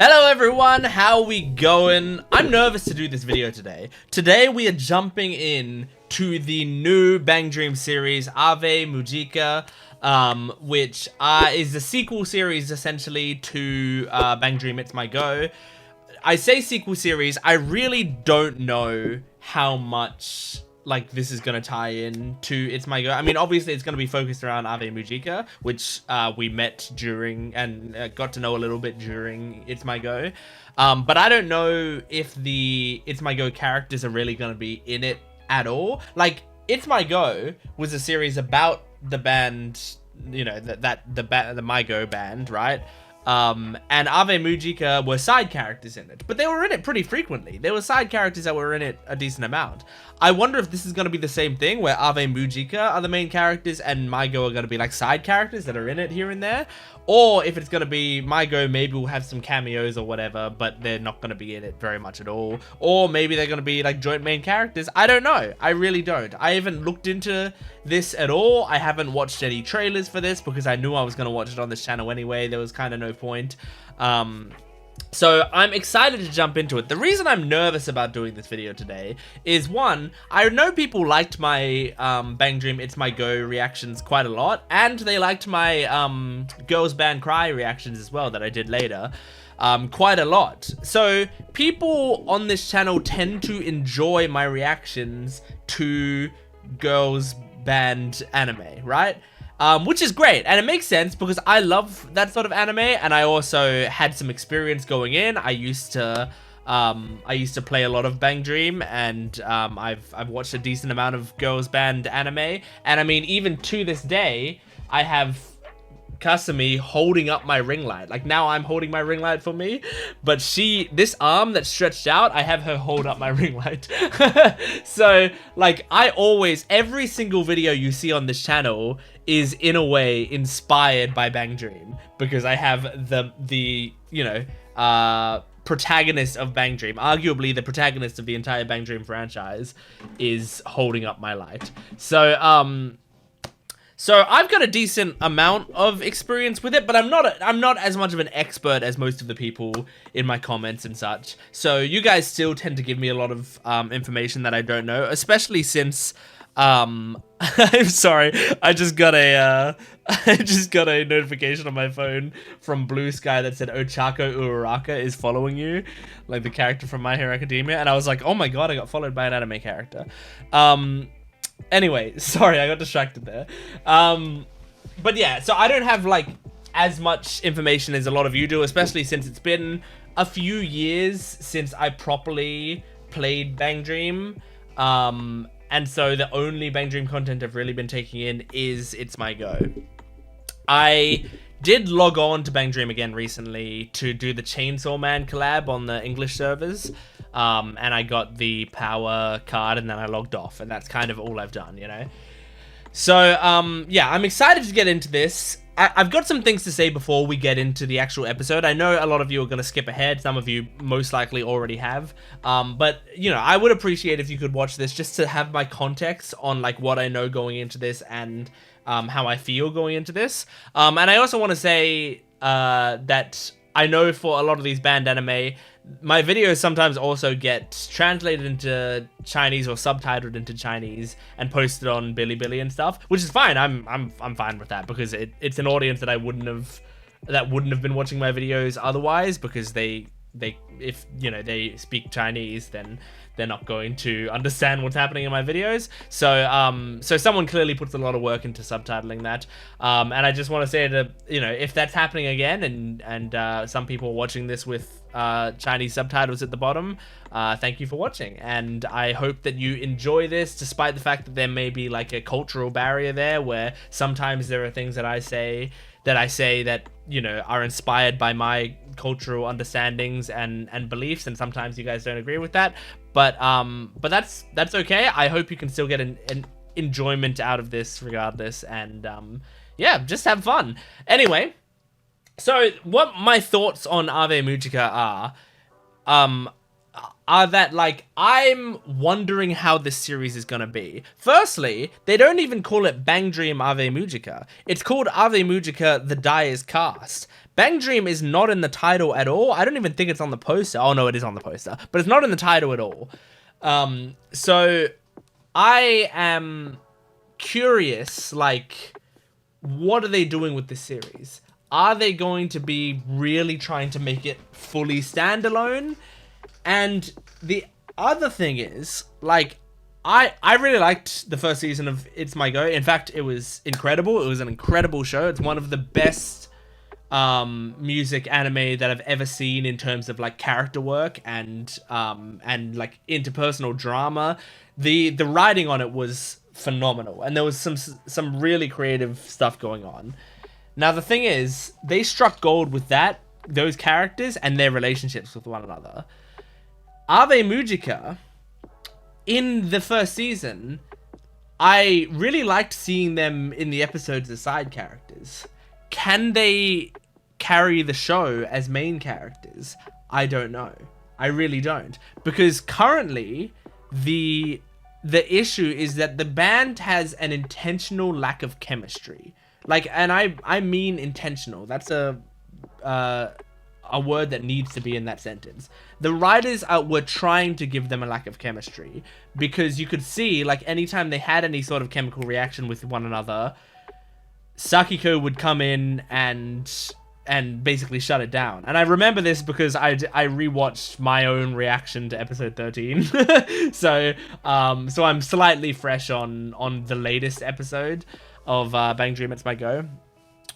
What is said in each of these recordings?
Hello everyone, how we going? I'm nervous to do this video today. Today we are jumping in to the new Bang Dream series, Ave Mujica, which is the sequel series essentially to Bang Dream It's MyGo. I say sequel series, I really don't know how much like this is gonna tie in to It's MyGo. I mean, obviously it's gonna be focused around Ave Mujica, which we met during and got to know a little bit during It's MyGo. But I don't know if the It's MyGo characters are really gonna be in it at all. Like, It's MyGo was a series about the band, you know, the MyGo band, right? And Ave Mujica were side characters in it, but they were in it pretty frequently. There were side characters that were in it a decent amount. I wonder if this is going to be the same thing, where Ave Mujica are the main characters and MyGo are going to be like side characters that are in it here and there. Or if it's going to be MyGo, maybe we'll have some cameos or whatever, but they're not going to be in it very much at all. Or maybe they're going to be like joint main characters. I don't know. I really don't. I haven't looked into this at all. I haven't watched any trailers for this because I knew I was going to watch it on this channel anyway. There was kind of no point. So I'm excited to jump into it. The reason I'm nervous about doing this video today is, one, I know people liked my Bang Dream It's MyGo reactions quite a lot, and they liked my Girls Band Cry reactions as well that I did later quite a lot. So people on this channel tend to enjoy my reactions to girls band anime, right? Which is great, and it makes sense because I love that sort of anime, and I also had some experience going in. I used to play a lot of Bang Dream, and I've watched a decent amount of girls band anime, and I mean, even to this day, I have Kasumi holding up my ring light. Like, now I'm holding my ring light for me, but this arm that's stretched out, I have her hold up my ring light. So, like, every single video you see on this channel is in a way inspired by Bang Dream, because I have the you know, protagonist of Bang Dream, arguably the protagonist of the entire Bang Dream franchise, is holding up my light. So I've got a decent amount of experience with it, but I'm not as much of an expert as most of the people in my comments and such. So you guys still tend to give me a lot of information that I don't know, especially since I'm sorry, I just got a notification on my phone from Blue Sky that said Ochako Uraraka is following you, like the character from My Hero Academia, and I was like, oh my god, I got followed by an anime character. Anyway, sorry, I got distracted there. But yeah, so I don't have like as much information as a lot of you do, especially since it's been a few years since I properly played Bang Dream. And so the only Bang Dream content I've really been taking in is It's MyGo. I did log on to Bang Dream again recently to do the Chainsaw Man collab on the English servers. And I got the power card, and then I logged off, and that's kind of all I've done, you know? So, yeah, I'm excited to get into this. I've got some things to say before we get into the actual episode. I know a lot of you are going to skip ahead. Some of you most likely already have. But, you know, I would appreciate if you could watch this just to have my context on, like, what I know going into this and how I feel going into this. And I also want to say that I know for a lot of these band anime, my videos sometimes also get translated into Chinese or subtitled into Chinese and posted on Bilibili and stuff, which is fine. I'm fine with that, because it's an audience that wouldn't have been watching my videos otherwise, because if you know they speak Chinese, then they're not going to understand what's happening in my videos. So so someone clearly puts a lot of work into subtitling that, and I just want to say that, you know, if that's happening again, and some people are watching this with Chinese subtitles at the bottom, thank you for watching, and I hope that you enjoy this, despite the fact that there may be like a cultural barrier there, where sometimes there are things that I say that, you know, are inspired by my cultural understandings and beliefs, and sometimes you guys don't agree with that, but that's okay. I hope you can still get an enjoyment out of this regardless, and yeah, just have fun. Anyway, so what my thoughts on Ave Mujica are that, like, I'm wondering how this series is gonna be. Firstly, they don't even call it Bang Dream Ave Mujica. It's called Ave Mujica The Die Is Cast. Bang Dream is not in the title at all. I don't even think it's on the poster. Oh, no, it is on the poster. But it's not in the title at all. So I am curious, like, what are they doing with this series? Are they going to be really trying to make it fully standalone? And the other thing is, like, I really liked the first season of It's My Go. In fact, it was incredible. It was an incredible show. It's one of the best music anime that I've ever seen in terms of like character work and like interpersonal drama. The writing on it was phenomenal, and there was some really creative stuff going on. Now the thing is, they struck gold with those characters and their relationships with one another. Ave Mujica, in the first season, I really liked seeing them in the episodes as side characters. Can they carry the show as main characters? I don't know. I really don't. Because currently, the issue is that the band has an intentional lack of chemistry. Like, and I mean intentional. That's a word that needs to be in that sentence. The writers were trying to give them a lack of chemistry, because you could see, like, anytime they had any sort of chemical reaction with one another, Sakiko would come in and basically shut it down. And I remember this because I rewatched my own reaction to episode 13. so I'm slightly fresh on the latest episode of Bang Dream It's My Go.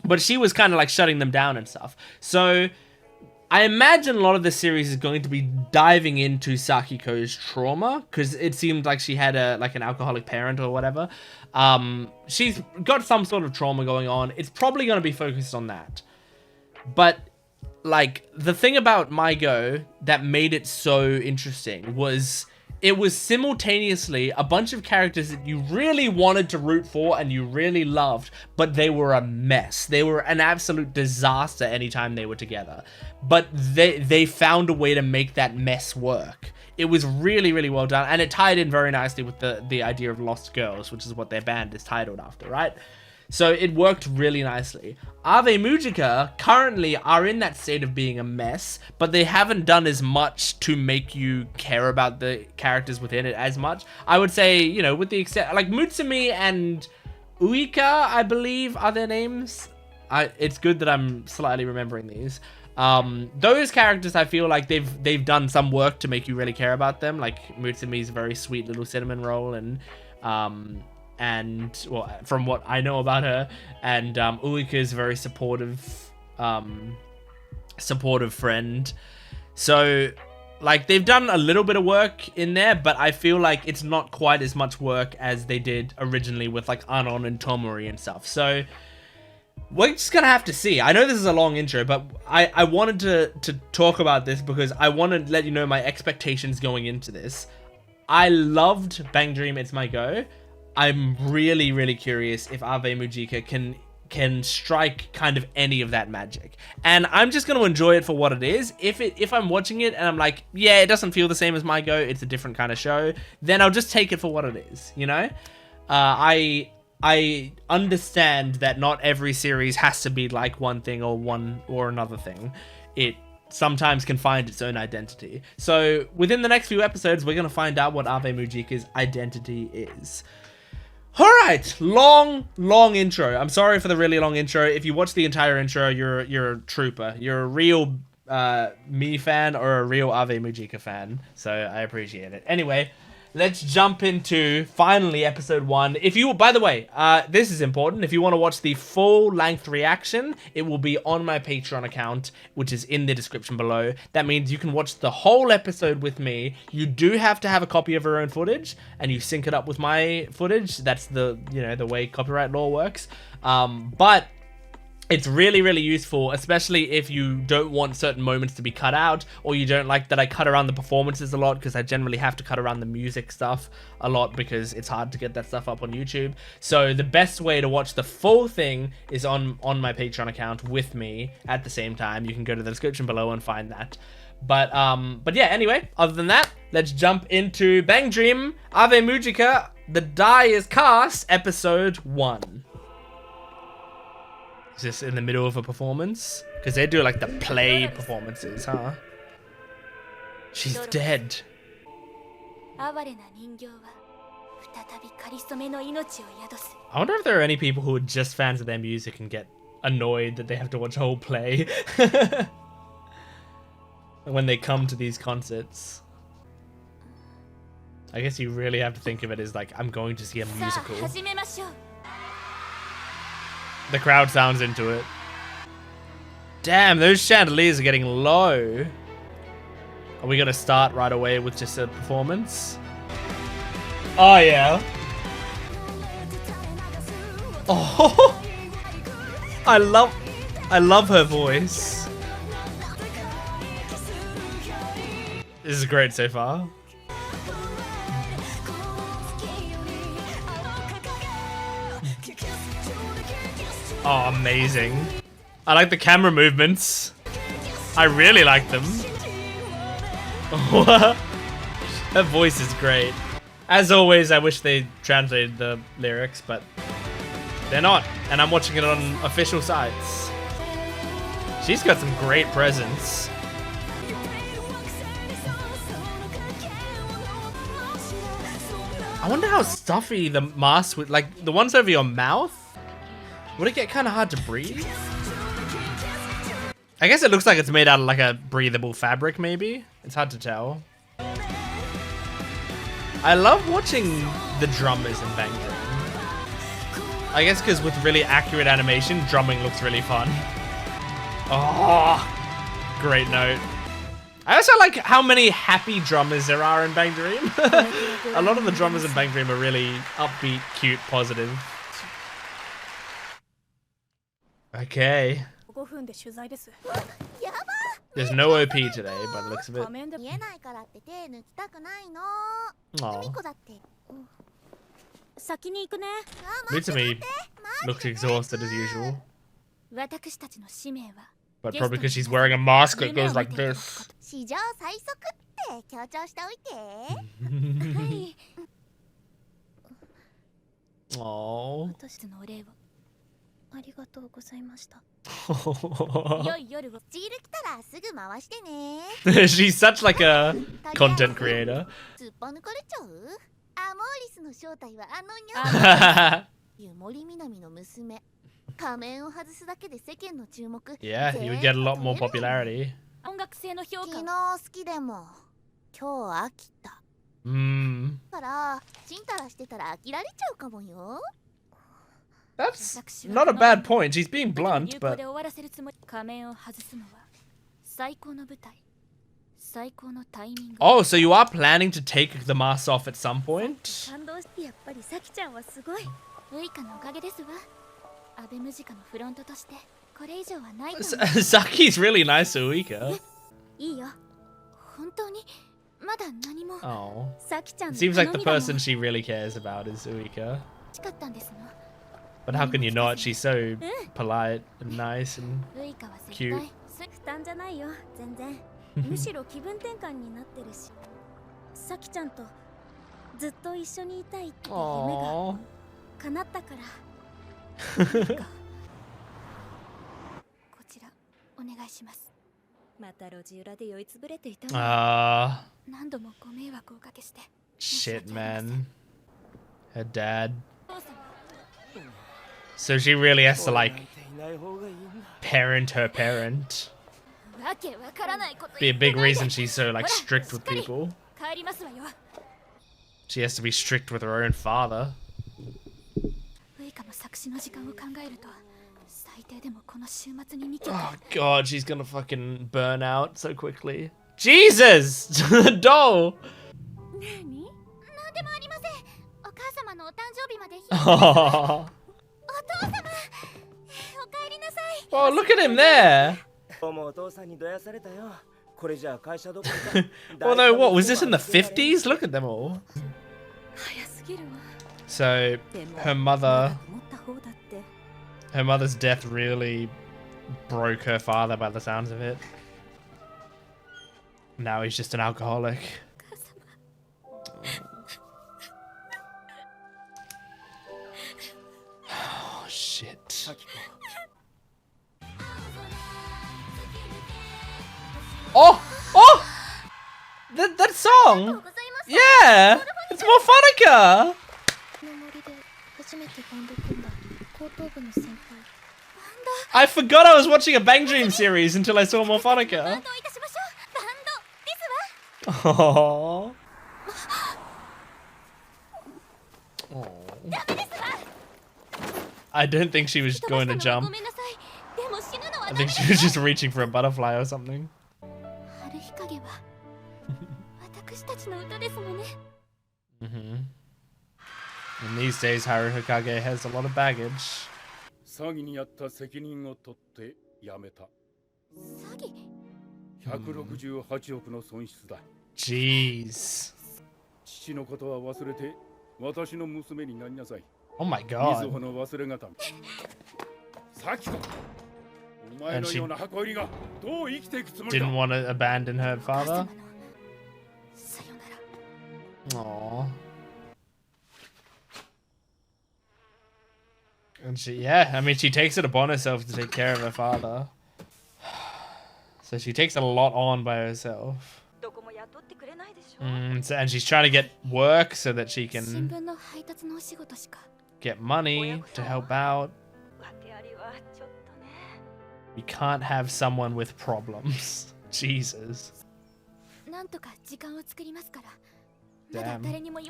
But she was kind of like shutting them down and stuff. So I imagine a lot of the series is going to be diving into Sakiko's trauma, because it seemed like she had an alcoholic parent or whatever. She's got some sort of trauma going on. It's probably going to be focused on that. But like, the thing about MyGo that made it so interesting was it was simultaneously a bunch of characters that you really wanted to root for and you really loved, but they were a mess. They were an absolute disaster anytime they were together. But they found a way to make that mess work. It was really, really well done, and it tied in very nicely with the idea of Lost Girls, which is what their band is titled after, right? So it worked really nicely. Ave Mujica currently are in that state of being a mess, but they haven't done as much to make you care about the characters within it as much. I would say, you know, with the extent, like Mutsumi and Uika, I believe, are their names. It's good that I'm slightly remembering these. Those characters, I feel like they've done some work to make you really care about them. Like Mutsumi's a very sweet little cinnamon roll, and well, from what I know about her, and Uika is a very supportive friend. So like, they've done a little bit of work in there, but I feel like it's not quite as much work as they did originally with like Anon and Tomori and stuff. So we're just gonna have to see. I know this is a long intro, but I wanted to talk about this because I want to let you know my expectations going into this. I loved Bang Dream It's My Go. I'm really, really curious if Ave Mujica can strike kind of any of that magic. And I'm just going to enjoy it for what it is. If I'm watching it and I'm like, yeah, it doesn't feel the same as MyGo, it's a different kind of show, then I'll just take it for what it is, you know? I understand that not every series has to be like one thing or another thing. It sometimes can find its own identity. So within the next few episodes, we're going to find out what Ave Mujica's identity is. Alright, long intro. I'm sorry for the really long intro. If you watch the entire intro, you're a trooper. You're a real me fan or a real Ave Mujica fan. So I appreciate it. Anyway, let's jump into, finally, episode 1. If you, by the way, this is important. If you want to watch the full-length reaction, it will be on my Patreon account, which is in the description below. That means you can watch the whole episode with me. You do have to have a copy of your own footage, and you sync it up with my footage. That's the way copyright law works. But it's really, really useful, especially if you don't want certain moments to be cut out, or you don't like that I cut around the performances a lot, because I generally have to cut around the music stuff a lot because it's hard to get that stuff up on YouTube. So the best way to watch the full thing is on my Patreon account with me at the same time. You can go to the description below and find that. But yeah, anyway, other than that, let's jump into Bang Dream Ave Mujica, The Die is Cast, episode 1. Is this in the middle of a performance? Because they do like the play performances, huh? She's dead. I wonder if there are any people who are just fans of their music and get annoyed that they have to watch a whole play when they come to these concerts. I guess you really have to think of it as like, I'm going to see a musical. The crowd sounds into it. Damn, those chandeliers are getting low. Are we gonna start right away with just a performance? Oh yeah. Oh, I love her voice. This is great so far. Oh, amazing. I like the camera movements. I really like them. Her voice is great. As always, I wish they translated the lyrics, but they're not. And I'm watching it on official sites. She's got some great presence. I wonder how stuffy the mask would, like the ones over your mouth. Would it get kind of hard to breathe? I guess it looks like it's made out of like a breathable fabric, maybe. It's hard to tell. I love watching the drummers in BanG. I guess because with really accurate animation, drumming looks really fun. Oh, great note. I also like how many happy drummers there are in BanG. A lot of the drummers in BanG are really upbeat, cute, positive. Okay. There's no OP today, by the looks of it. Aww. Mitsumi looks exhausted as usual. But probably because she's wearing a mask that goes like this. Aww. She's such like a content creator. Yeah, you would get a lot more popularity. That's not a bad point. She's being blunt, but... Oh, so you are planning to take the mask off at some point? Saki's really nice to Uika. Oh. It seems like the person she really cares about is Uika. But how can you not? She's so polite and nice and cute. Aww. Shit, man. Her dad. So she really has to like parent her parent. Be a big reason she's so like strict with people. She has to be strict with her own father. Oh god, she's gonna fucking burn out so quickly. Jesus! The doll! Oh. Oh, look at him there! Although, what, was this in the 50s? Look at them all. So, her mother's death really broke her father by the sounds of it. Now he's just an alcoholic. Oh, shit. song? Yeah! It's Morphonica! I forgot I was watching a Bang Dream series until I saw Morphonica. Aww. I don't think she was going to jump. I think she was just reaching for a butterfly or something. And these days, Haru Hokage has a lot of baggage. Jeez. Oh my god. And she didn't want to abandon her father? Aww. And I mean, she takes it upon herself to take care of her father. So she takes a lot on by herself. And she's trying to get work so that she can get money to help out. We can't have someone with problems. Jesus. Damn.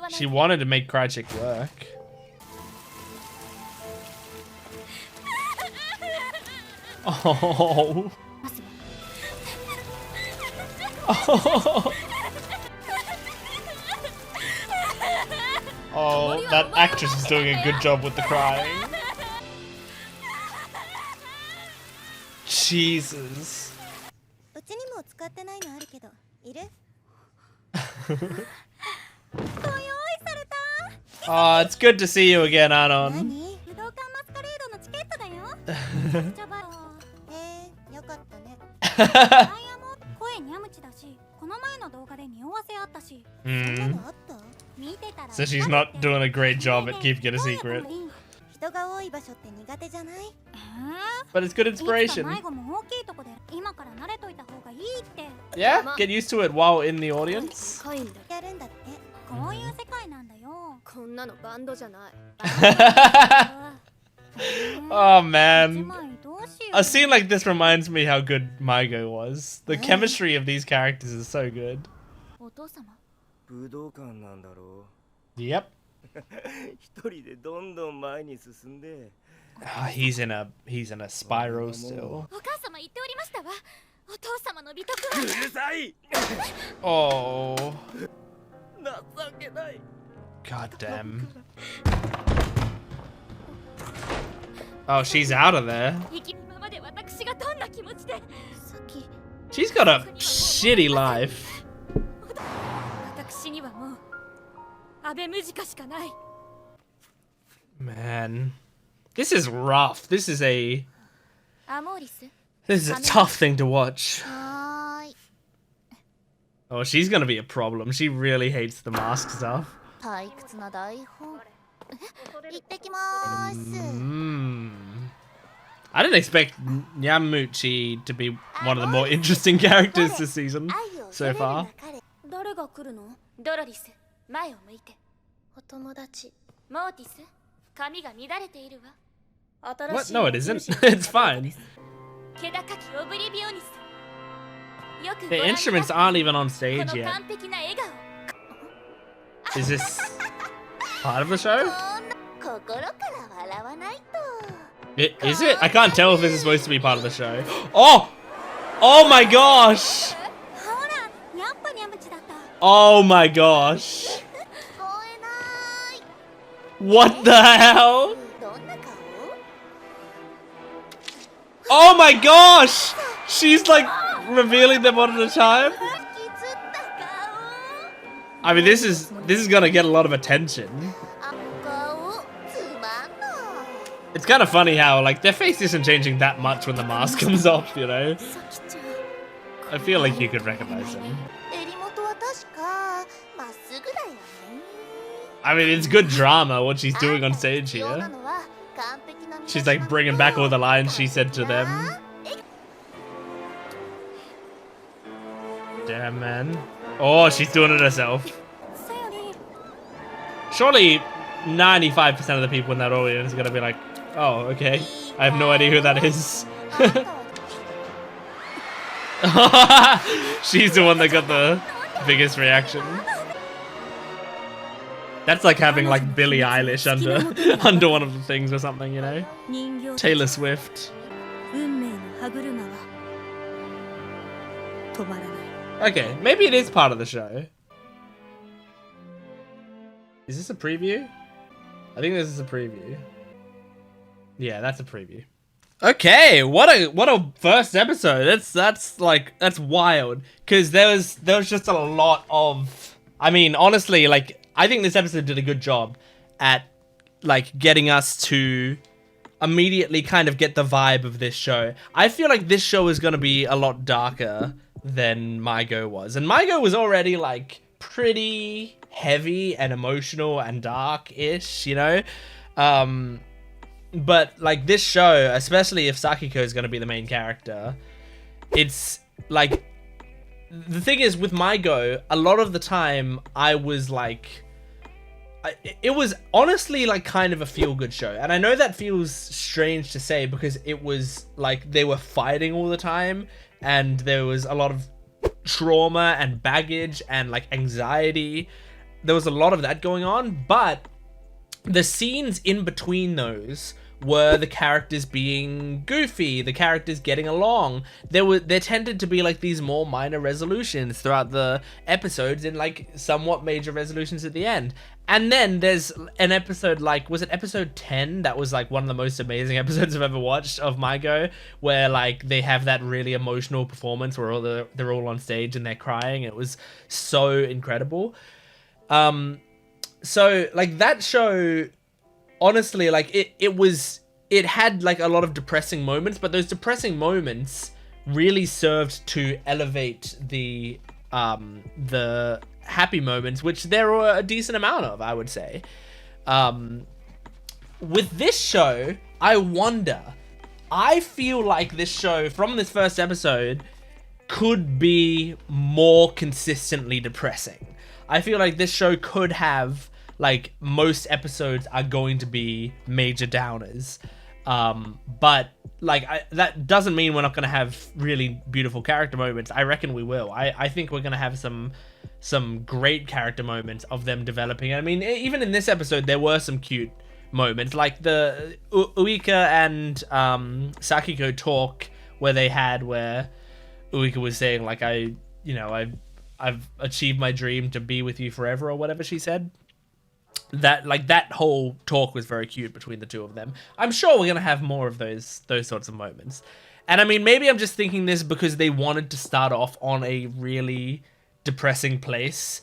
She wanted to make Crychick work. Oh. Oh. Oh, that actress is doing a good job with the crying. Jesus. Oh, it's good to see you again, Anon. So she's not doing a great job at keeping it a secret. But it's good inspiration. Yeah, get used to it while in the audience. Oh man. A scene like this reminds me how good MyGo was. The chemistry of these characters is so good. Yep. Oh, he's in a spiral still. Oh. God damn. Oh, she's out of there. She's got a shitty life. Man, this is rough. This is a tough thing to watch. Oh, she's gonna be a problem. She really hates the mask stuff. I didn't expect Nyamuchi to be one of the more interesting characters this season so far. What? No, it isn't. It's fine. The instruments aren't even on stage yet. Is this part of the show? Is it? I can't tell if this is supposed to be part of the show. Oh! Oh my gosh! Oh my gosh! What the hell? Oh my gosh! She's like revealing them one at a time. I mean, this is gonna get a lot of attention. It's kind of funny how like their face isn't changing that much when the mask comes off, you know. I feel like you could recognize them. I mean, it's good drama what she's doing on stage here. She's like bringing back all the lines she said to them. Damn, man. Oh, she's doing it herself. Surely 95% of the people in that audience are gonna be like, oh, okay. I have no idea who that is. She's the one that got the biggest reaction. That's like having like Billie Eilish under one of the things or something, you know? Taylor Swift. Okay, maybe it is part of the show. Is this a preview? I think this is a preview. Yeah, that's a preview. Okay, what a first episode. That's wild. Cause there was just a lot of, I mean, honestly, like I think this episode did a good job at like getting us to immediately kind of get the vibe of this show. I feel like this show is gonna be a lot darker than MyGo was. And MyGo was already like pretty heavy and emotional and dark-ish, you know? But like this show, especially if Sakiko is going to be the main character, it's like, the thing is with MyGo, a lot of the time I was like, it was honestly like kind of a feel-good show. And I know that feels strange to say because it was like they were fighting all the time and there was a lot of trauma and baggage and like anxiety. There was a lot of that going on, but the scenes in between those were the characters being goofy, the characters getting along. There tended to be like these more minor resolutions throughout the episodes and like somewhat major resolutions at the end. And then there's an episode like, was it episode 10? That was like one of the most amazing episodes I've ever watched of MyGo, where like they have that really emotional performance where they're all on stage and they're crying. It was so incredible. So like that show, honestly, like it had like a lot of depressing moments, but those depressing moments really served to elevate the happy moments, which there were a decent amount of, I would say. With this show, I wonder, I feel like this show from this first episode could be more consistently depressing. I feel like this show could have, like, most episodes are going to be major downers. But, like, that doesn't mean we're not going to have really beautiful character moments. I reckon we will. I think we're going to have some great character moments of them developing. I mean, even in this episode, there were some cute moments. Like, the Uika and Sakiko talk where Uika was saying, like, I've achieved my dream to be with you forever, or whatever she said. That whole talk was very cute between the two of them. I'm sure we're gonna have more of those sorts of moments. And I mean, maybe I'm just thinking this because they wanted to start off on a really depressing place,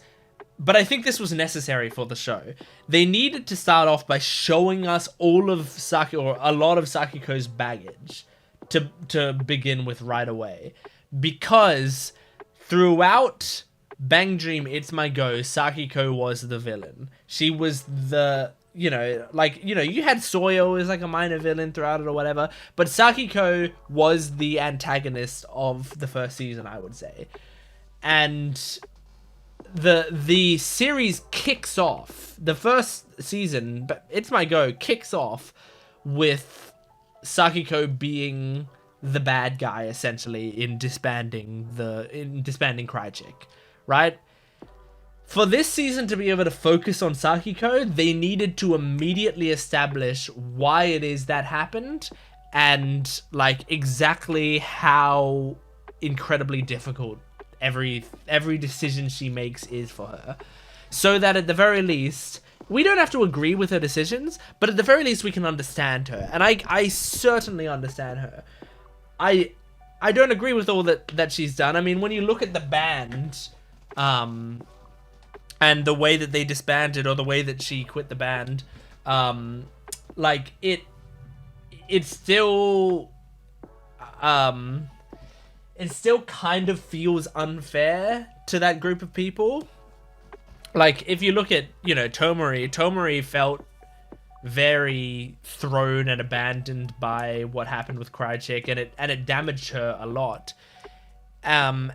but I think this was necessary for the show. They needed to start off by showing us all of or a lot of Sakiko's baggage to begin with right away, because throughout Bang Dream, It's My Go, Sakiko was the villain. She was the, you had Soyo as like a minor villain throughout it or whatever, but Sakiko was the antagonist of the first season, I would say. And the series kicks off, the first season, It's My Go, kicks off with Sakiko being the bad guy, essentially, in disbanding Crychick. Right? For this season to be able to focus on Sakiko, they needed to immediately establish why it is that happened and like exactly how incredibly difficult every decision she makes is for her. So that at the very least, we don't have to agree with her decisions, but at the very least we can understand her. And I certainly understand her. I don't agree with all that she's done. I mean, when you look at the band, and the way that they disbanded, or the way that she quit the band, like it still kind of feels unfair to that group of people. Like, if you look at, Tomori felt very thrown and abandoned by what happened with Crychick, and it damaged her a lot. And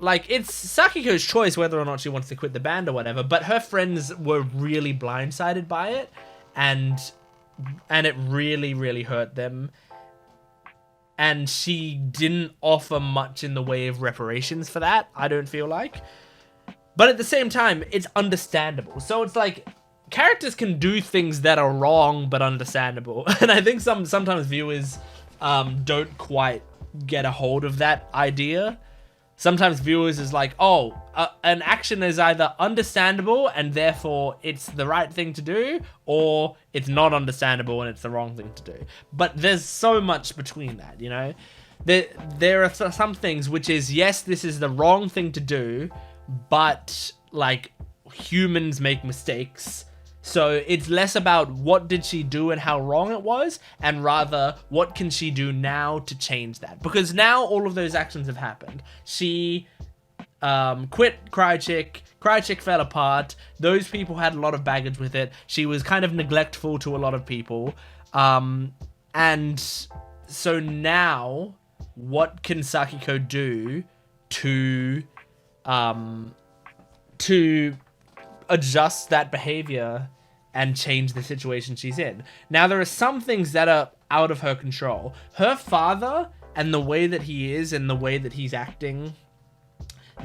like, it's Sakiko's choice whether or not she wants to quit the band or whatever, but her friends were really blindsided by it, and it really, really hurt them. And she didn't offer much in the way of reparations for that, I don't feel like. But at the same time, it's understandable. So it's like, characters can do things that are wrong but understandable. And I think sometimes viewers don't quite get a hold of that idea. Sometimes viewers is like, oh, an action is either understandable and therefore it's the right thing to do, or it's not understandable and it's the wrong thing to do. But there's so much between that, you know? There are some things which is, yes, this is the wrong thing to do, but, like, humans make mistakes. So it's less about what did she do and how wrong it was, and rather what can she do now to change that. Because now all of those actions have happened. She quit Cry-Chick fell apart. Those people had a lot of baggage with it. She was kind of neglectful to a lot of people. And so now, what can Sakiko do to adjust that behavior and change the situation she's in? Now, there are some things that are out of her control. Her father and the way that he is and the way that he's acting,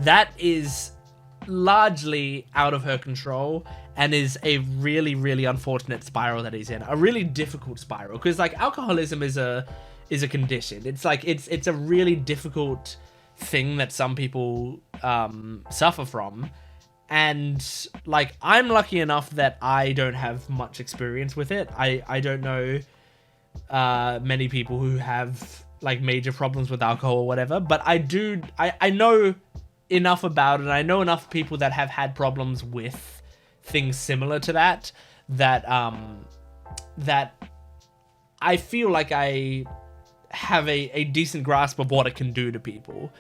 that is largely out of her control and is a really, really unfortunate spiral that he's in. A really difficult spiral, because, like, alcoholism is a condition. It's like, it's a really difficult thing that some people suffer from. And, like, I'm lucky enough that I don't have much experience with it. I don't know many people who have, like, major problems with alcohol or whatever. But I know enough about it. I know enough people that have had problems with things similar to that I feel like I have a decent grasp of what it can do to people.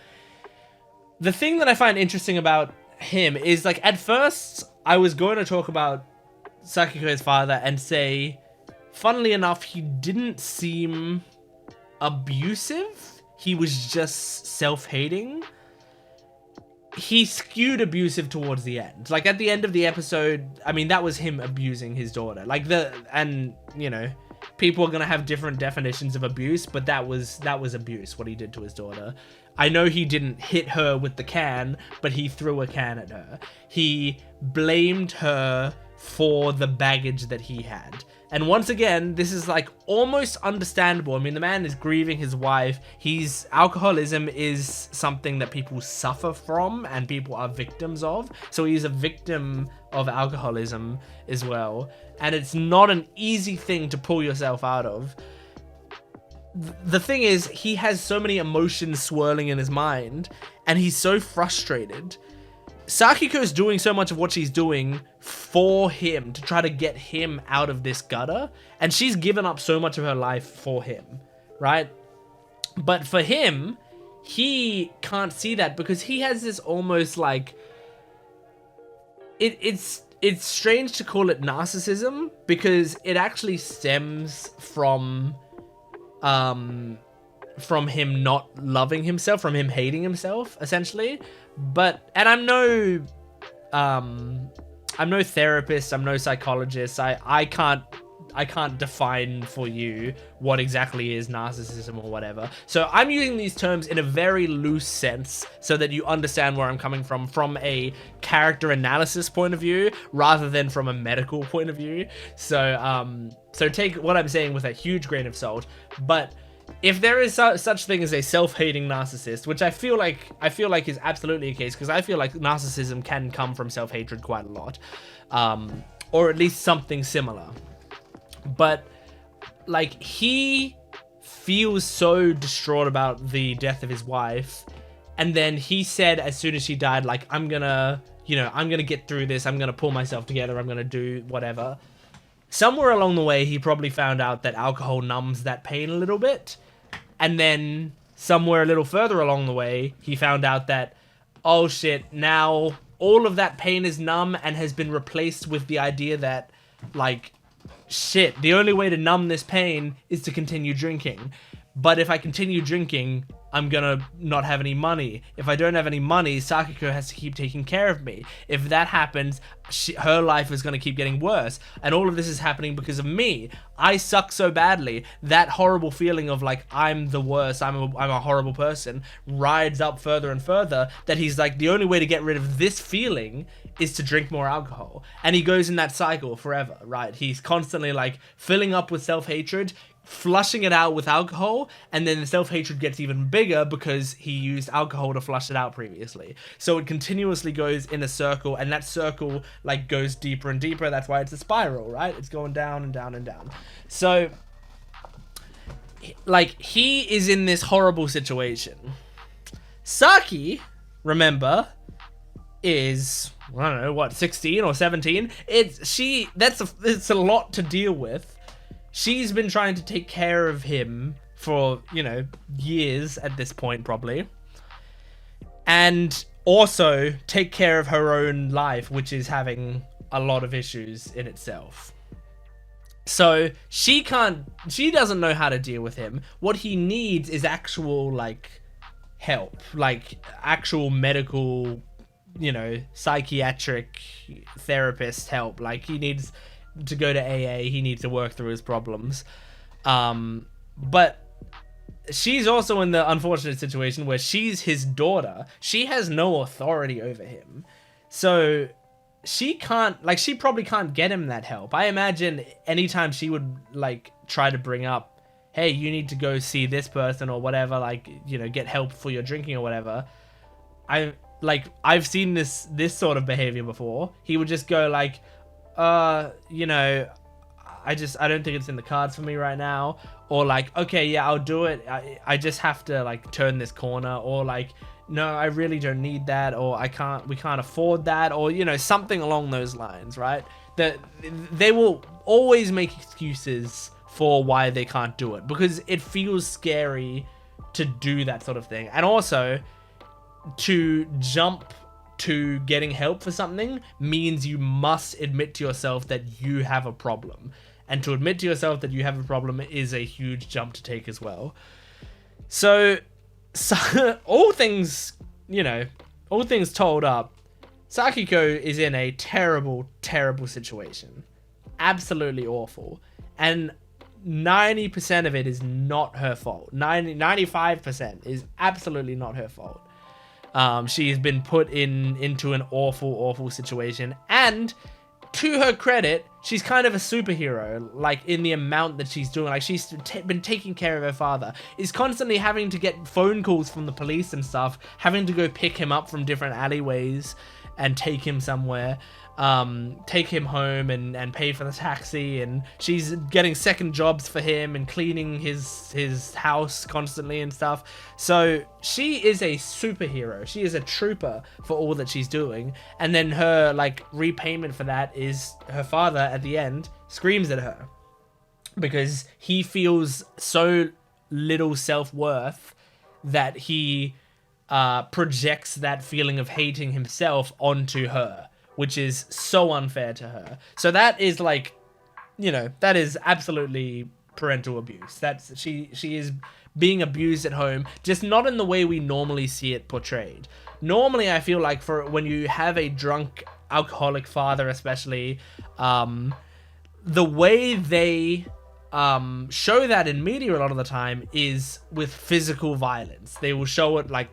The thing that I find interesting about him is, like, at first I was going to talk about Sakiko's father and say, funnily enough, he didn't seem abusive. He was just self-hating. He skewed abusive towards the end. Like, at the end of the episode, I mean, that was him abusing his daughter. Like, and, you know, people are gonna have different definitions of abuse, but that was abuse, what he did to his daughter. I know he didn't hit her with the can, but he threw a can at her. He blamed her for the baggage that he had. And once again, this is, like, almost understandable. I mean, the man is grieving his wife. Alcoholism is something that people suffer from and people are victims of. So he's a victim of alcoholism as well. And it's not an easy thing to pull yourself out of. The thing is, he has so many emotions swirling in his mind, and he's so frustrated. Sakiko's doing so much of what she's doing for him to try to get him out of this gutter, and she's given up so much of her life for him, right? But for him, he can't see that because he has this almost like... It's strange to call it narcissism because it actually stems from him not loving himself, from him hating himself, essentially. And I'm no therapist, I'm no psychologist. I can't define for you what exactly is narcissism or whatever. So I'm using these terms in a very loose sense so that you understand where I'm coming from a character analysis point of view rather than from a medical point of view. So take what I'm saying with a huge grain of salt. But if there is such thing as a self-hating narcissist, which I feel like is absolutely a case, because I feel like narcissism can come from self-hatred quite a lot, or at least something similar. But, like, he feels so distraught about the death of his wife, and then he said as soon as she died, like, I'm gonna get through this, I'm gonna pull myself together, I'm gonna do whatever. Somewhere along the way, he probably found out that alcohol numbs that pain a little bit. And then somewhere a little further along the way, he found out that, oh shit, now all of that pain is numb and has been replaced with the idea that, like, shit, the only way to numb this pain is to continue drinking. But if I continue drinking, I'm gonna not have any money. If I don't have any money, Sakiko has to keep taking care of me. If that happens, her life is gonna keep getting worse. And all of this is happening because of me. I suck so badly. That horrible feeling of like, I'm the worst, I'm a horrible person, rides up further and further, that he's like, the only way to get rid of this feeling is to drink more alcohol. And he goes in that cycle forever, right? He's constantly like filling up with self-hatred, flushing it out with alcohol, and then the self-hatred gets even bigger because he used alcohol to flush it out previously. So it continuously goes in a circle, and that circle like goes deeper and deeper. That's why it's a spiral, right? It's going down and down and down. So like, he is in this horrible situation. Saki, remember, is, I don't know, what, 16 or 17? It's a lot to deal with. She's been trying to take care of him for, you know, years at this point, probably. And also take care of her own life, which is having a lot of issues in itself. So she doesn't know how to deal with him. What he needs is actual, like, help. Like, actual medical, you know, psychiatric therapist help. Like, he needs to go to AA, he needs to work through his problems. But she's also in the unfortunate situation where she's his daughter. She has no authority over him. So she probably can't get him that help. I imagine anytime she would like try to bring up, hey, you need to go see this person or whatever, like, you know, get help for your drinking or whatever. I've seen this sort of behavior before. He would just go like, you know, I don't think it's in the cards for me right now. Or like, okay, yeah, I'll do it. I just have to like turn this corner. Or like, no, I really don't need that. Or we can't afford that. Or, you know, something along those lines, right? That they will always make excuses for why they can't do it, because it feels scary to do that sort of thing. And also, to jump to getting help for something means you must admit to yourself that you have a problem. And to admit to yourself that you have a problem is a huge jump to take as well. So all things told up, Sakiko is in a terrible, terrible situation. Absolutely awful. And 90% of it is not her fault. 95% is absolutely not her fault. She's been put into an awful, awful situation. And to her credit, she's kind of a superhero, like, in the amount that she's doing. Like, she's been taking care of her father. Is constantly having to get phone calls from the police and stuff, having to go pick him up from different alleyways and take him somewhere. Take him home and pay for the taxi, and she's getting second jobs for him and cleaning his house constantly and stuff. So she is a superhero. She is a trooper for all that she's doing. And then her like repayment for that is her father at the end screams at her because he feels so little self-worth that he projects that feeling of hating himself onto her, which is so unfair to her. So that is like, you know, that is absolutely parental abuse. She is being abused at home, just not in the way we normally see it portrayed. Normally, I feel like for when you have a drunk alcoholic father, especially, the way they show that in media a lot of the time is with physical violence. They will show it like,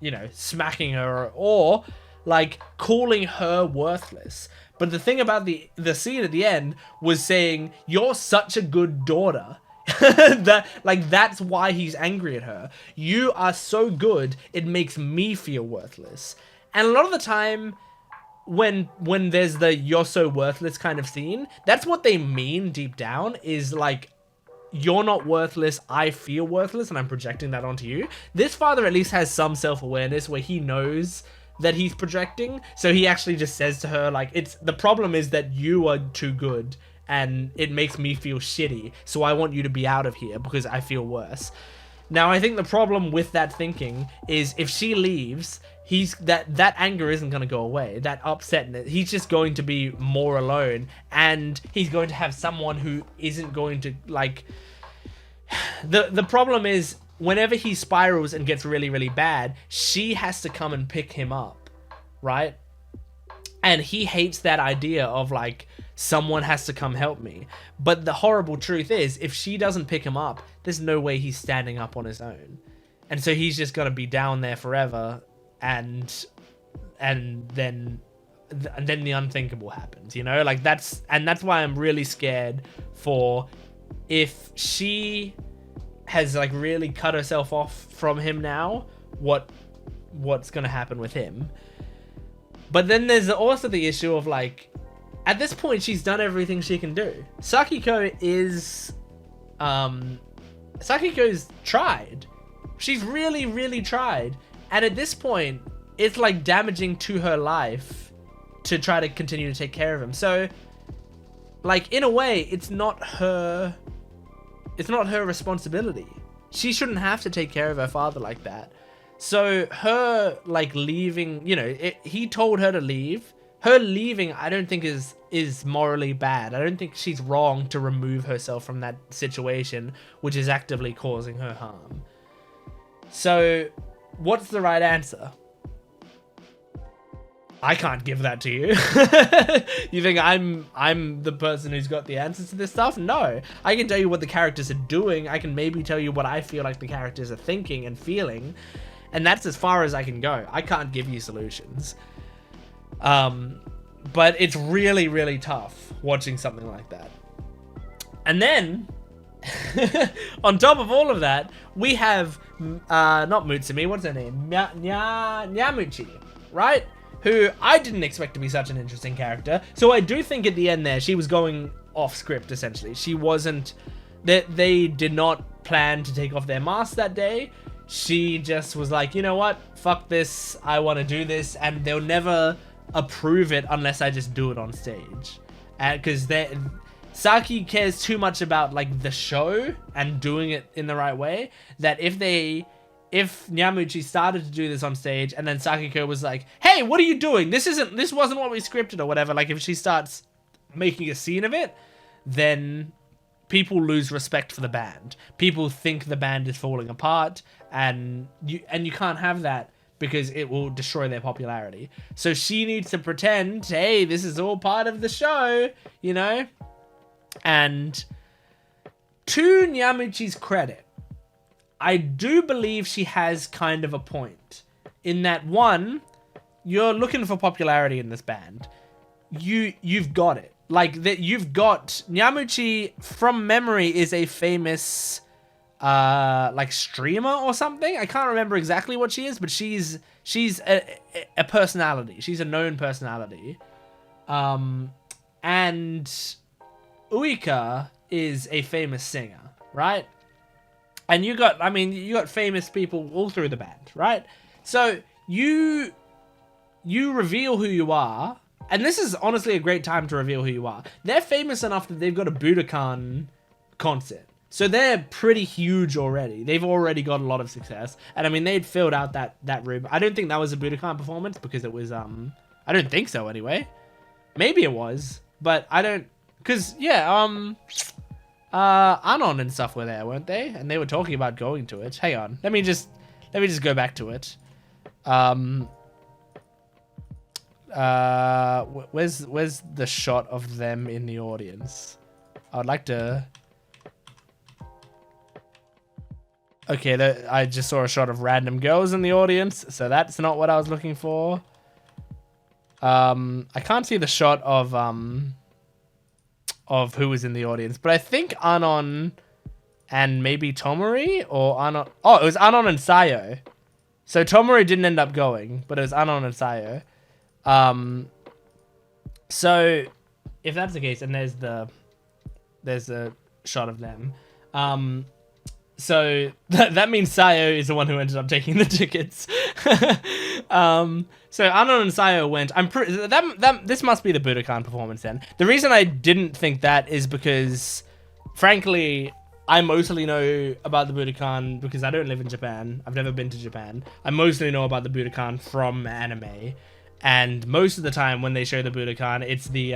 you know, smacking her or like calling her worthless. But the thing about the scene at the end was saying, you're such a good daughter. That's why he's angry at her. You are so good, it makes me feel worthless. And a lot of the time when there's the you're so worthless kind of scene, that's what they mean deep down, is like, you're not worthless, I feel worthless, and I'm projecting that onto you. This father at least has some self-awareness where he knows that he's projecting, so he actually just says to her, like, the problem is that you are too good and it makes me feel shitty, so I want you to be out of here because I feel worse. Now, I think the problem with that thinking is if she leaves, that anger isn't going to go away, that upset, he's just going to be more alone, and he's going to have someone who isn't going to, like, the problem is whenever he spirals and gets really, really bad, she has to come and pick him up, right? And he hates that idea of like, someone has to come help me. But the horrible truth is, if she doesn't pick him up, there's no way he's standing up on his own. And so he's just gonna be down there forever, and then the unthinkable happens, you know? Like that's why I'm really scared for if she has like really cut herself off from him now, what's gonna happen with him. But then there's also the issue of like, at this point she's done everything she can do. Sakiko's tried. She's really, really tried. And at this point, it's like damaging to her life to try to continue to take care of him. So, like, in a way, it's not her responsibility. She shouldn't have to take care of her father like that. So her, like, leaving, you know, he told her to leave. Her leaving, I don't think is morally bad. I don't think she's wrong to remove herself from that situation, which is actively causing her harm. So, what's the right answer? I can't give that to you. You think I'm the person who's got the answers to this stuff? No. I can tell you what the characters are doing. I can maybe tell you what I feel like the characters are thinking and feeling. And that's as far as I can go. I can't give you solutions. But it's really, really tough watching something like that. And then, on top of all of that, we have, not Mutsumi, what's her name? Nyamuchi, right? Who I didn't expect to be such an interesting character. So I do think at the end there, she was going off script, essentially. She wasn't, they did not plan to take off their mask that day. She just was like, you know what? Fuck this. I want to do this. And they'll never approve it unless I just do it on stage. Because Saki cares too much about like the show and doing it in the right way, that if Nyamuchi started to do this on stage and then Sakiko was like, hey, what are you doing? This wasn't what we scripted or whatever. Like if she starts making a scene of it, then people lose respect for the band. People think the band is falling apart, and you can't have that because it will destroy their popularity. So she needs to pretend, hey, this is all part of the show, you know? And to Nyamuchi's credit, I do believe she has kind of a point in that, one, you're looking for popularity in this band. You've got it. Like that, you've got Nyamuchi from memory is a famous like streamer or something. I can't remember exactly what she is, but she's a personality. She's a known personality. And Uika is a famous singer, right? And you got famous people all through the band, right? So you reveal who you are, and this is honestly a great time to reveal who you are. They're famous enough that they've got a Budokan concert. So they're pretty huge already. They've already got a lot of success. And I mean, they'd filled out that room. I don't think that was a Budokan performance because it was, I don't think so anyway. Maybe it was, but I don't, because, yeah, Anon and stuff were there, weren't they? And they were talking about going to it. Hang on. Let me just go back to it. Where's the shot of them in the audience? I'd like to... Okay, I just saw a shot of random girls in the audience, so that's not what I was looking for. I can't see the shot of who was in the audience, but I think Anon and maybe Tomori, or Anon... Oh, it was Anon and Sayo. So Tomori didn't end up going, but it was Anon and Sayo. So if that's the case, and there's a shot of them. So that means Sayo is the one who ended up taking the tickets. So Anon and Sayo went. This must be the Budokan performance then. The reason I didn't think that is because, frankly, I mostly know about the Budokan because I don't live in Japan. I've never been to Japan. I mostly know about the Budokan from anime. And most of the time when they show the Budokan, it's the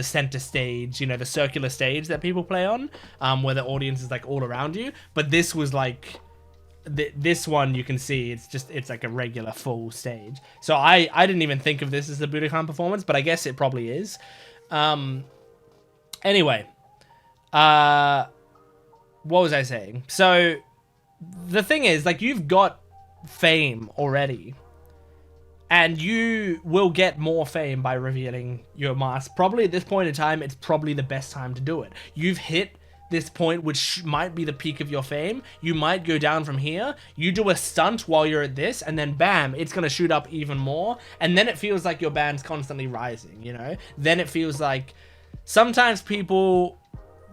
center stage, you know, the circular stage that people play on, where the audience is like all around you. But this was like this one you can see it's like a regular full stage. So I didn't even think of this as a Budokan performance, but I guess it probably is. Anyway, what was I saying? So the thing is, like, you've got fame already, and you will get more fame by revealing your mask. Probably at this point in time, it's probably the best time to do it. You've hit this point, which might be the peak of your fame. You might go down from here. You do a stunt while you're at this, and then bam, it's gonna shoot up even more. And then it feels like your band's constantly rising, you know? Then it feels like sometimes people,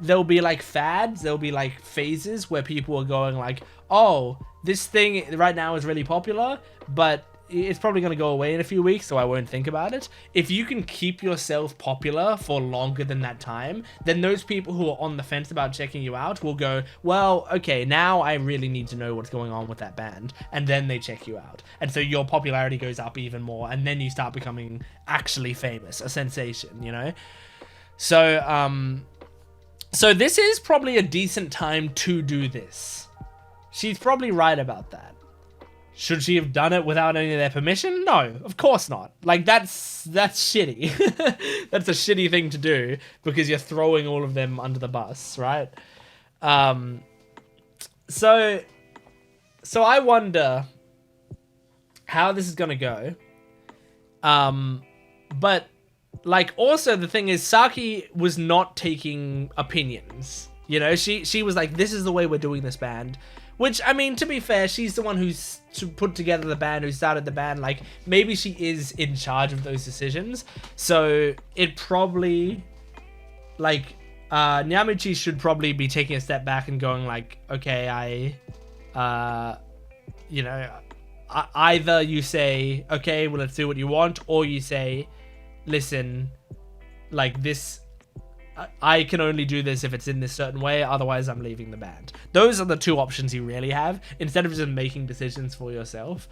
there'll be like fads, there'll be like phases where people are going like, oh, this thing right now is really popular, but it's probably going to go away in a few weeks, so I won't think about it. If you can keep yourself popular for longer than that time, then those people who are on the fence about checking you out will go, well, okay, now I really need to know what's going on with that band. And then they check you out. And so your popularity goes up even more. And then you start becoming actually famous, a sensation, you know? So, so this is probably a decent time to do this. She's probably right about that. Should she have done it without any of their permission? No, of course not. Like, that's shitty. That's a shitty thing to do because you're throwing all of them under the bus, right? So I wonder how this is gonna go. But like, also the thing is, Saki was not taking opinions. You know, she was like, this is the way we're doing this band. Which, I mean, to be fair, she's the one who's put together the band, who started the band. Like, maybe she is in charge of those decisions. So it probably, like, Nyamuchi should probably be taking a step back and going like, okay, you know, either you say, okay, well, let's do what you want, or you say, listen, like, this, I can only do this if it's in this certain way, otherwise I'm leaving the band. Those are the two options you really have, instead of just making decisions for yourself.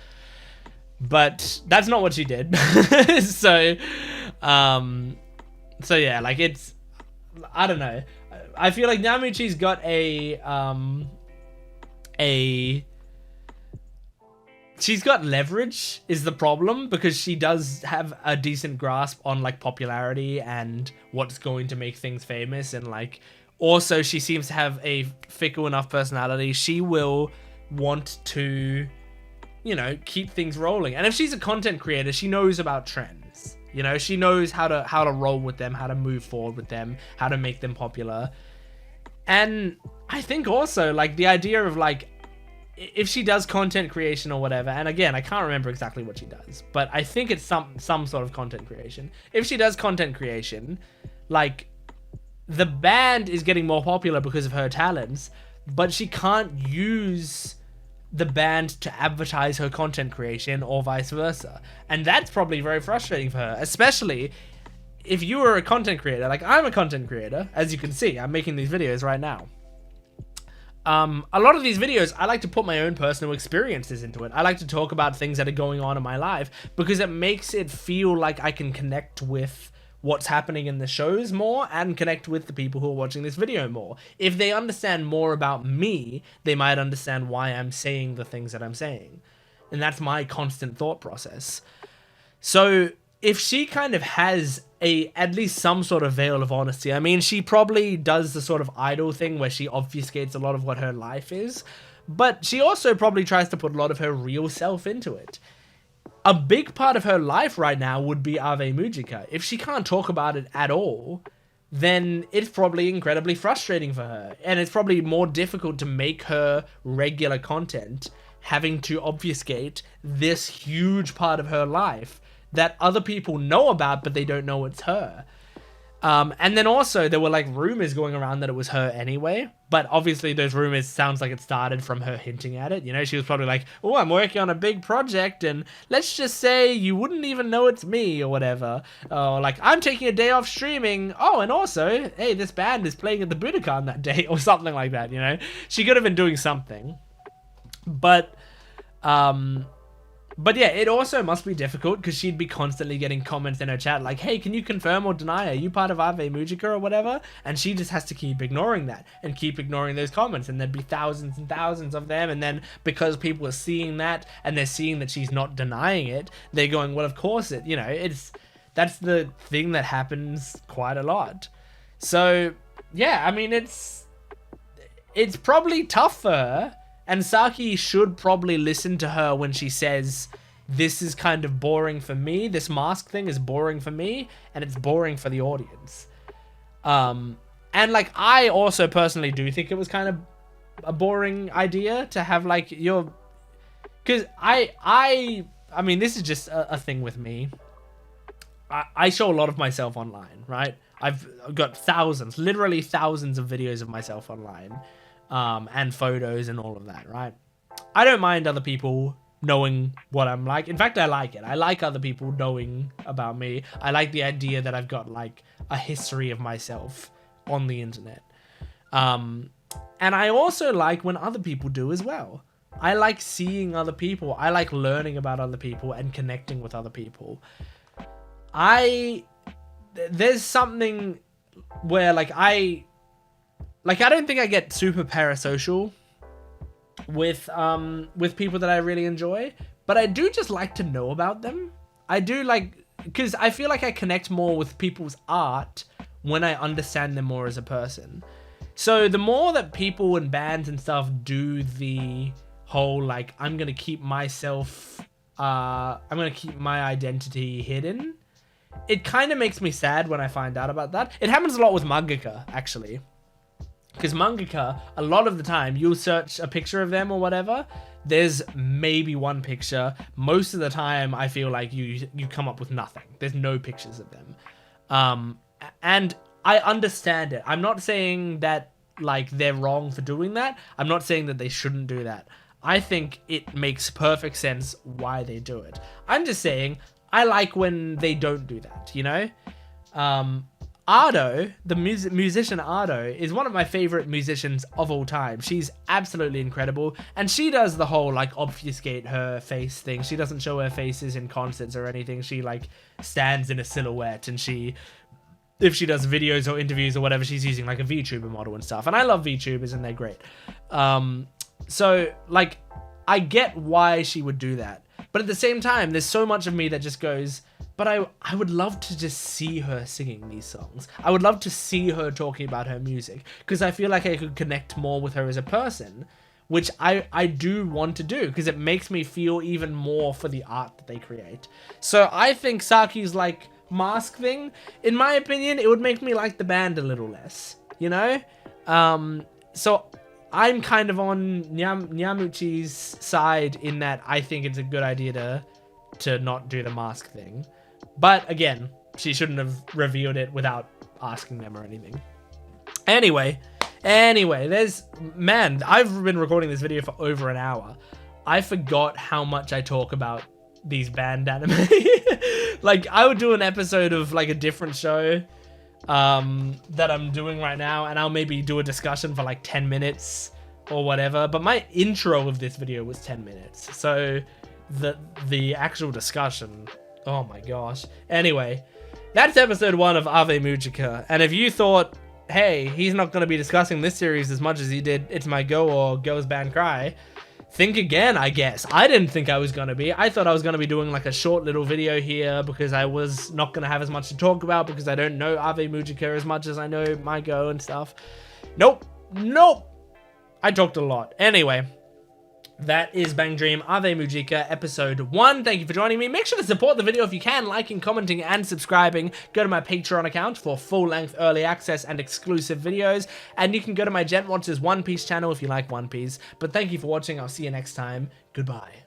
But that's not what she did. So yeah, like, it's, I don't know. I feel like Nyamuchi's got she's got leverage is the problem, because she does have a decent grasp on like popularity and what's going to make things famous. And like, also she seems to have a fickle enough personality. She will want to, you know, keep things rolling. And if she's a content creator, she knows about trends. You know, she knows how to roll with them, how to move forward with them, how to make them popular. And I think also like the idea of like, if she does content creation or whatever, and again, I can't remember exactly what she does, but I think it's some sort of content creation. If she does content creation, like, the band is getting more popular because of her talents, but she can't use the band to advertise her content creation or vice versa. And that's probably very frustrating for her, especially if you were a content creator. Like, I'm a content creator, as you can see, I'm making these videos right now. A lot of these videos, I like to put my own personal experiences into it. I like to talk about things that are going on in my life because it makes it feel like I can connect with what's happening in the shows more and connect with the people who are watching this video more. If they understand more about me, they might understand why I'm saying the things that I'm saying. And that's my constant thought process. So if she kind of has at least some sort of veil of honesty, I mean, she probably does the sort of idol thing where she obfuscates a lot of what her life is, but she also probably tries to put a lot of her real self into it. A big part of her life right now would be Ave Mujica. If she can't talk about it at all, then it's probably incredibly frustrating for her. And it's probably more difficult to make her regular content having to obfuscate this huge part of her life that other people know about, but they don't know it's her. And then also there were like rumors going around that it was her anyway, but obviously those rumors sounds like it started from her hinting at it. You know, she was probably like, oh, I'm working on a big project and let's just say you wouldn't even know it's me or whatever. Or like, I'm taking a day off streaming. Oh, and also, hey, this band is playing at the Budokan that day or something like that, you know? She could have been doing something. But But yeah, it also must be difficult because she'd be constantly getting comments in her chat like, hey, can you confirm or deny? Are you part of Ave Mujica or whatever? And she just has to keep ignoring that and keep ignoring those comments. And there'd be thousands and thousands of them. And then because people are seeing that and they're seeing that she's not denying it, they're going, well, of course it, you know, that's the thing that happens quite a lot. So yeah, I mean, it's probably tough for her. And Saki should probably listen to her when she says, this is kind of boring for me. This mask thing is boring for me, and it's boring for the audience. And like, I also personally do think it was kind of a boring idea to have like because I mean, this is just a thing with me. I show a lot of myself online, right? I've got thousands, literally thousands of videos of myself online. And photos and all of that, right? I don't mind other people knowing what I'm like. In fact, I like it. I like other people knowing about me. I like the idea that I've got like a history of myself on the internet. And I also like when other people do as well. I like seeing other people. I like learning about other people and connecting with other people. There's something where like I don't think I get super parasocial with people that I really enjoy, but I do just like to know about them. I do like, because I feel like I connect more with people's art when I understand them more as a person. So the more that people and bands and stuff do the whole, like, I'm going to keep my identity hidden, it kind of makes me sad when I find out about that. It happens a lot with mangaka, actually. Because mangaka, a lot of the time, you'll search a picture of them or whatever, there's maybe one picture. Most of the time, I feel like you come up with nothing. There's no pictures of them. And I understand it. I'm not saying that, like, they're wrong for doing that. I'm not saying that they shouldn't do that. I think it makes perfect sense why they do it. I'm just saying, I like when they don't do that, you know? Ardo, the musician Ardo, is one of my favorite musicians of all time. She's absolutely incredible, and she does the whole like obfuscate her face thing. She doesn't show her faces in concerts or anything. She like stands in a silhouette, and if she does videos or interviews or whatever, she's using like a VTuber model and stuff. And I love VTubers, and they're great. So like, I get why she would do that, but at the same time, there's so much of me that just goes, but I would love to just see her singing these songs. I would love to see her talking about her music, because I feel like I could connect more with her as a person, which I do want to do, because it makes me feel even more for the art that they create. So I think Saki's like mask thing, in my opinion, it would make me like the band a little less, you know? So I'm kind of on Nyamuchi's side in that I think it's a good idea to not do the mask thing. But again, she shouldn't have revealed it without asking them or anything. Anyway, I've been recording this video for over an hour. I forgot how much I talk about these band anime. Like, I would do an episode of like a different show that I'm doing right now, and I'll maybe do a discussion for like 10 minutes or whatever. But my intro of this video was 10 minutes. So the actual discussion, oh my gosh. Anyway, that's episode 1 of Ave Mujica. And if you thought, hey, he's not going to be discussing this series as much as he did It's MyGo or Girls Band Cry, think again, I guess. I didn't think I was going to be. I thought I was going to be doing like a short little video here because I was not going to have as much to talk about because I don't know Ave Mujica as much as I know MyGo and stuff. Nope. I talked a lot. Anyway, that is Bang Dream Ave Mujica episode 1. Thank you for joining me. Make sure to support the video if you can, liking, commenting, and subscribing. Go to my Patreon account for full-length early access and exclusive videos. And you can go to my Jent Watches One Piece channel if you like One Piece. But thank you for watching. I'll see you next time. Goodbye.